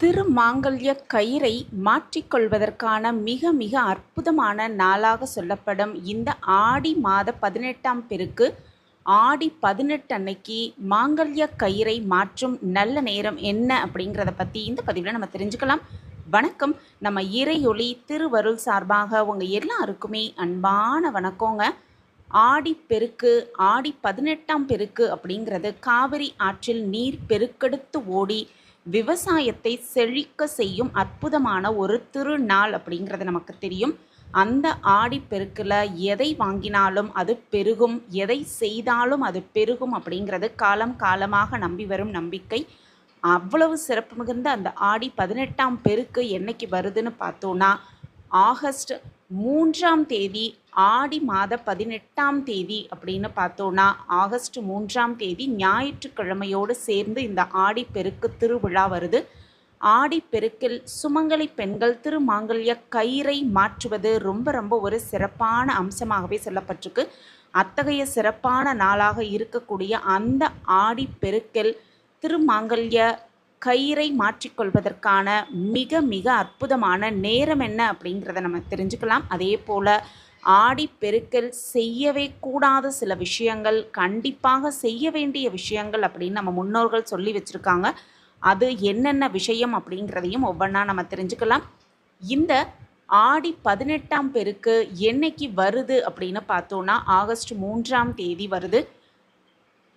திருமாங்கல்ய கயிறை மாற்றிக்கொள்வதற்கான மிக மிக அற்புதமான நாளாக சொல்லப்படும் இந்த ஆடி மாத 18ஆம் பெருக்கு ஆடி 18 அன்னைக்கு மாங்கல்ய கயிறை மாற்றும் நல்ல நேரம் என்ன அப்படிங்கிறத பற்றி இந்த பதிவில் நம்ம தெரிஞ்சுக்கலாம். வணக்கம். நம்ம இறையொளி திருவருள் சார்பாக உங்கள் எல்லாருக்குமே அன்பான வணக்கங்க. ஆடி பெருக்கு ஆடி 18ஆம் பெருக்கு அப்படிங்கிறது காவிரி ஆற்றில் நீர் பெருக்கெடுத்து ஓடி விவசாயத்தை செழிக்க செய்யும் அற்புதமான ஒரு திருநாள் அப்படிங்கிறது நமக்கு தெரியும். அந்த ஆடி பெருக்கில் எதை வாங்கினாலும் அது பெருகும், எதை செய்தாலும் அது பெருகும் அப்படிங்கிறது காலம் காலமாக நம்பி வரும் நம்பிக்கை. அவ்வளவு சிறப்பு மிகுந்த அந்த ஆடி 18ஆம் பெருக்கு என்னைக்கு வருதுன்னு பார்த்தோன்னா ஆகஸ்ட் 3ஆம் தேதி ஆடி மாத 18ஆம் தேதி அப்படின்னு பார்த்தோன்னா ஆகஸ்ட் 3ஆம் தேதி ஞாயிற்றுக்கிழமையோடு சேர்ந்து இந்த ஆடிப்பெருக்கு திருவிழா வருது. ஆடிப்பெருக்கில் சுமங்கலி பெண்கள் திருமாங்கல்ய கயிறை மாற்றுவது ரொம்ப ரொம்ப ஒரு சிறப்பான அம்சமாகவே சொல்லப்பட்டிருக்கு. அத்தகைய சிறப்பான நாளாக இருக்கக்கூடிய அந்த ஆடிப்பெருக்கில் திருமாங்கல்ய கயிறை மாற்றிக்கொள்வதற்கான மிக மிக அற்புதமான நேரம் என்ன அப்படிங்கிறத நம்ம தெரிஞ்சுக்கலாம். அதே போல் ஆடிப்பெருக்கில் செய்யவே கூடாத சில விஷயங்கள், கண்டிப்பாக செய்ய வேண்டிய விஷயங்கள் அப்படின்னு நம்ம முன்னோர்கள் சொல்லி வச்சுருக்காங்க. அது என்னென்ன விஷயம் அப்படிங்கிறதையும் ஒவ்வொன்றா நம்ம தெரிஞ்சுக்கலாம். இந்த ஆடி 18ஆம் பெருக்கு என்னைக்கு வருது அப்படின்னு பார்த்தோன்னா ஆகஸ்ட் 3ஆம் தேதி வருது.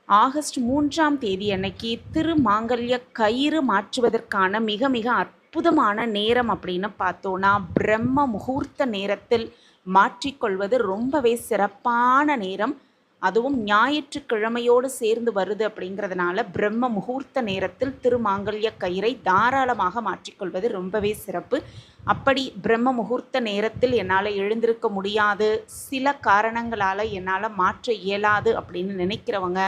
ஆகஸ்ட் 3ஆம் தேதி அன்னைக்கு திருமாங்கல்ய கயிறு மாற்றுவதற்கான மிக மிக அற்புதமான நேரம் அப்படின்னு பார்த்தோன்னா பிரம்ம முகூர்த்த நேரத்தில் மாற்றிக்கொள்வது ரொம்பவே சிறப்பான நேரம். அதுவும் ஞாயிற்றுக்கிழமையோடு சேர்ந்து வருது அப்படிங்கிறதுனால பிரம்ம முகூர்த்த நேரத்தில் திருமாங்கல்ய கயிறை தாராளமாக மாற்றிக்கொள்வது ரொம்பவே சிறப்பு. அப்படி பிரம்ம முகூர்த்த நேரத்தில் என்னால் எழுந்திருக்க முடியாது, சில காரணங்களால் என்னால் மாற்ற இயலாது அப்படின்னு நினைக்கிறவங்க